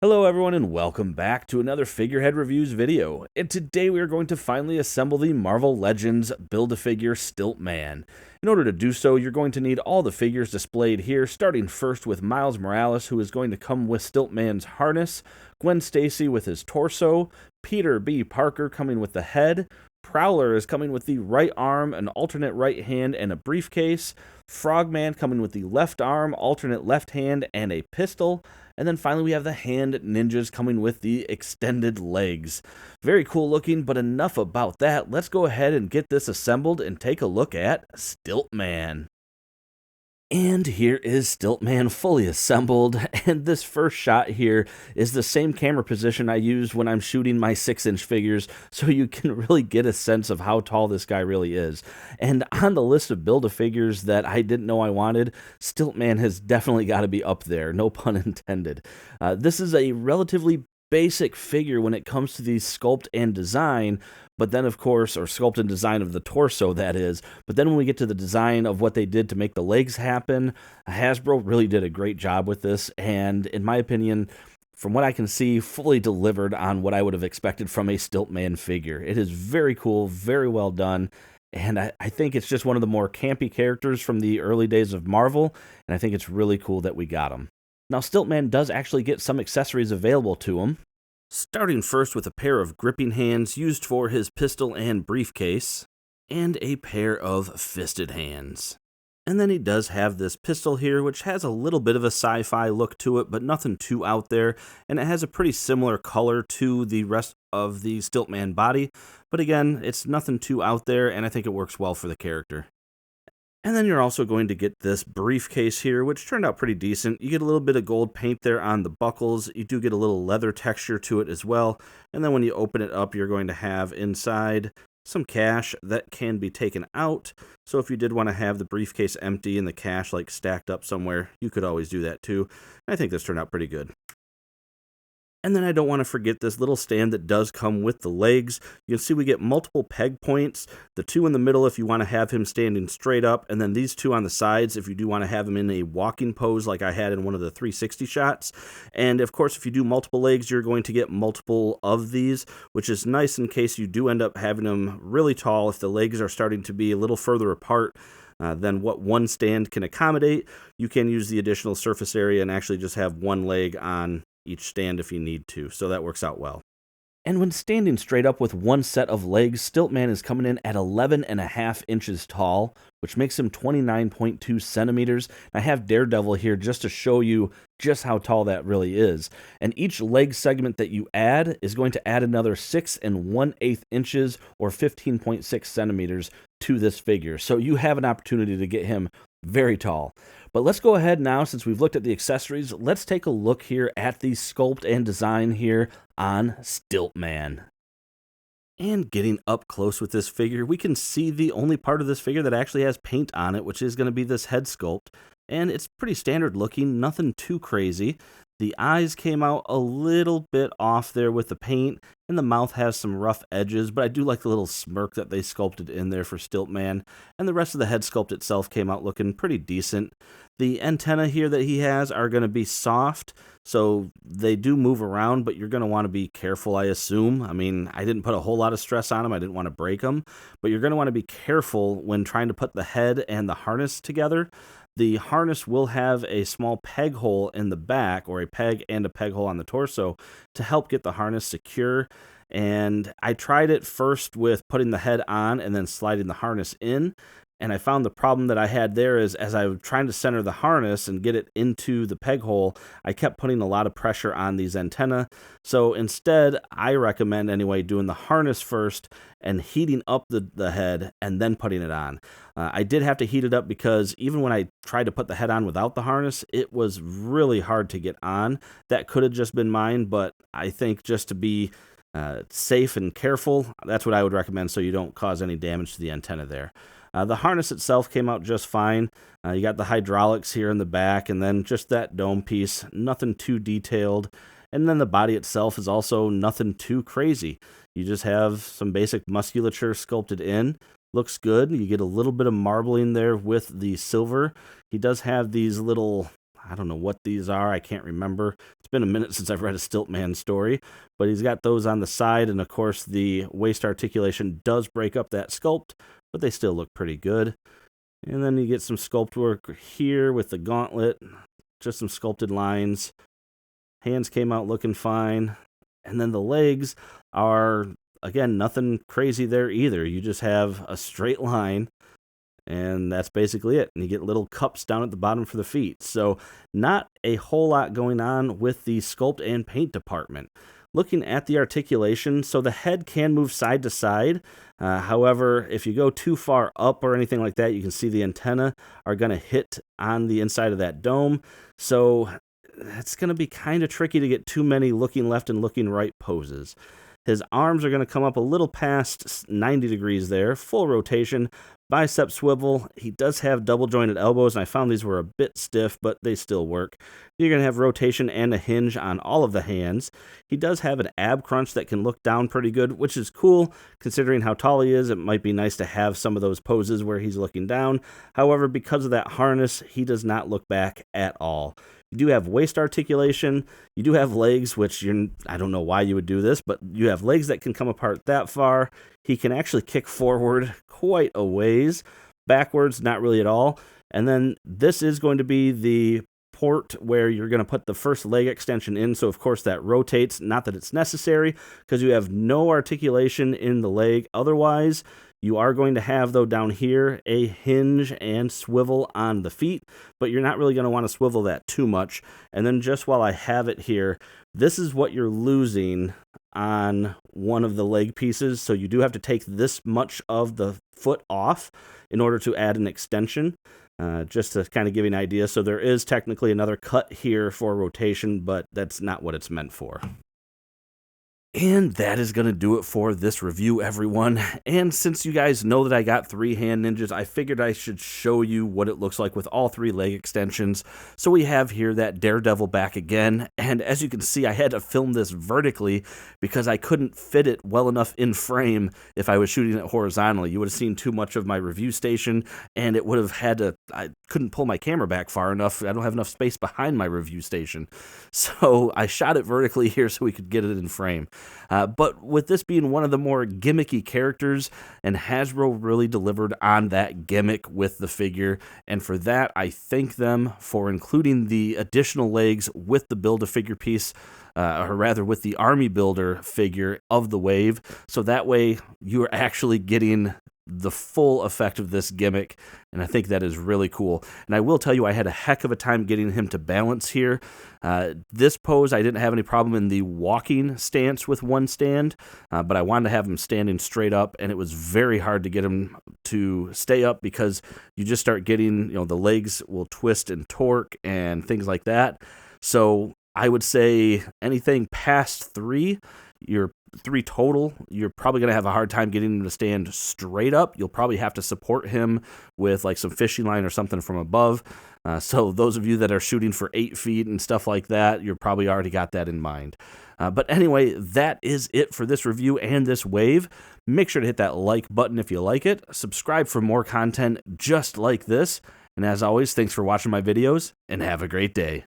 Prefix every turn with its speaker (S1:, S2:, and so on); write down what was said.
S1: Hello everyone and welcome back to another Figurehead Reviews video, and today we are going to finally assemble the Marvel Legends Build-A-Figure Stilt-Man. In order to do so, you're going to need all the figures displayed here, starting first with Miles Morales, who is going to come with Stilt-Man's harness, Gwen Stacy with his torso, Peter B. Parker coming with the head, Prowler is coming with the right arm, an alternate right hand, and a briefcase, Frogman coming with the left arm, alternate left hand, and a pistol. And then finally we have the hand ninjas coming with the extended legs. Very cool looking, but enough about that. Let's go ahead and get this assembled and take a look at Stilt-Man. And here is Stilt-Man fully assembled, and this first shot here is the same camera position I use when I'm shooting my 6-inch figures, so you can really get a sense of how tall this guy really is. And on the list of Build-A-Figures that I didn't know I wanted, Stilt-Man has definitely got to be up there, no pun intended. This is a relatively basic figure when it comes to the sculpt and design, but then of course, or sculpt and design of the torso, that is, but then when we get to the design of what they did to make the legs happen, Hasbro really did a great job with this, and in my opinion, from what I can see, fully delivered on what I would have expected from a Stilt-Man figure. It is very cool, very well done, and I think it's just one of the more campy characters from the early days of Marvel, and I think it's really cool that we got him. Now, Stilt-Man does actually get some accessories available to him, starting first with a pair of gripping hands used for his pistol and briefcase, and a pair of fisted hands. And then he does have this pistol here, which has a little bit of a sci-fi look to it, but nothing too out there, and it has a pretty similar color to the rest of the Stilt-Man body, but again, it's nothing too out there, and I think it works well for the character. And then you're also going to get this briefcase here, which turned out pretty decent. You get a little bit of gold paint there on the buckles. You do get a little leather texture to it as well. And then when you open it up, you're going to have inside some cash that can be taken out. So if you did want to have the briefcase empty and the cash like stacked up somewhere, you could always do that too. I think this turned out pretty good. And then I don't want to forget this little stand that does come with the legs. You can see we get multiple peg points, the two in the middle if you want to have him standing straight up, and then these two on the sides if you do want to have him in a walking pose like I had in one of the 360 shots. And of course, if you do multiple legs, you're going to get multiple of these, which is nice in case you do end up having them really tall if the legs are starting to be a little further apart than what one stand can accommodate. You can use the additional surface area and actually just have one leg on each stand if you need to, so that works out well. And when standing straight up with one set of legs, Stilt-Man is coming in at 11.5 inches tall, which makes him 29.2 centimeters. I have Daredevil here just to show you just how tall that really is. And each leg segment that you add is going to add another 6 1/8 inches or 15.6 centimeters to this figure. So you have an opportunity to get him very tall. But let's go ahead now, since we've looked at the accessories, let's take a look here at the sculpt and design here on Stilt-Man. And getting up close with this figure, we can see the only part of this figure that actually has paint on it, which is going to be this head sculpt. And it's pretty standard looking, nothing too crazy. The eyes came out a little bit off there with the paint, and the mouth has some rough edges, but I do like the little smirk that they sculpted in there for Stilt-Man, and the rest of the head sculpt itself came out looking pretty decent. The antennae here that he has are going to be soft, so they do move around, but you're going to want to be careful, I assume. I mean, I didn't put a whole lot of stress on them. I didn't want to break them, but you're going to want to be careful when trying to put the head and the harness together. The harness will have a small peg hole in the back, or a peg and a peg hole on the torso, to help get the harness secure. And I tried it first with putting the head on and then sliding the harness in. And I found the problem that I had there is, as I was trying to center the harness and get it into the peg hole, I kept putting a lot of pressure on these antennae. So instead, I recommend anyway doing the harness first and heating up the head and then putting it on. I did have to heat it up because even when I tried to put the head on without the harness, it was really hard to get on. That could have just been mine, but I think just to be safe and careful, that's what I would recommend so you don't cause any damage to the antenna there. The harness itself came out just fine. You got the hydraulics here in the back, and then just that dome piece, nothing too detailed. And then the body itself is also nothing too crazy. You just have some basic musculature sculpted in. Looks good. You get a little bit of marbling there with the silver. He does have these little, I don't know what these are. I can't remember. It's been a minute since I've read a Stilt-Man story, but he's got those on the side, and of course the waist articulation does break up that sculpt, but they still look pretty good. And then you get some sculpt work here with the gauntlet, just some sculpted lines. Hands came out looking fine. And then the legs are, again, nothing crazy there either. You just have a straight line, and that's basically it. And you get little cups down at the bottom for the feet. So not a whole lot going on with the sculpt and paint department. Looking at the articulation, so the head can move side to side. However, if you go too far up or anything like that, you can see the antenna are going to hit on the inside of that dome. So it's going to be kind of tricky to get too many looking left and looking right poses. His arms are going to come up a little past 90 degrees there, full rotation, bicep swivel. He does have double jointed elbows, and I found these were a bit stiff, but they still work. You're going to have rotation and a hinge on all of the hands. He does have an ab crunch that can look down pretty good, which is cool. Considering how tall he is, it might be nice to have some of those poses where he's looking down. However, because of that harness, he does not look back at all. You do have waist articulation. You do have legs, which I don't know why you would do this, but you have legs that can come apart that far. He can actually kick forward quite a ways. Backwards, not really at all. And then this is going to be the port where you're going to put the first leg extension in. So, of course, that rotates. Not that it's necessary because you have no articulation in the leg. Otherwise, you are going to have, though, down here, a hinge and swivel on the feet, but you're not really going to want to swivel that too much. And then just while I have it here, this is what you're losing on one of the leg pieces. So you do have to take this much of the foot off in order to add an extension, just to kind of give you an idea. So there is technically another cut here for rotation, but that's not what it's meant for. And that is going to do it for this review, everyone. And since you guys know that I got 3 hand ninjas, I figured I should show you what it looks like with all 3 leg extensions. So we have here that Daredevil back again. And as you can see, I had to film this vertically because I couldn't fit it well enough in frame if I was shooting it horizontally. You would have seen too much of my review station, and it would have had to, I couldn't pull my camera back far enough. I don't have enough space behind my review station. So I shot it vertically here so we could get it in frame. But with this being one of the more gimmicky characters, and Hasbro really delivered on that gimmick with the figure, and for that I thank them for including the additional legs with the Build-A-Figure piece, or rather with the Army Builder figure of the wave, so that way you're actually getting the full effect of this gimmick, and I think that is really cool. And I will tell you, I had a heck of a time getting him to balance here. This pose, I didn't have any problem in the walking stance with one stand, but I wanted to have him standing straight up, and it was very hard to get him to stay up because you just start getting, the legs will twist and torque and things like that. So I would say anything past 3, you're 3 total, you're probably going to have a hard time getting him to stand straight up. You'll probably have to support him with like some fishing line or something from above. So those of you that are shooting for 8 feet and stuff like that, you're probably already got that in mind. But anyway, that is it for this review and this wave. Make sure to hit that like button if you like it. Subscribe for more content just like this. And as always, thanks for watching my videos, and have a great day.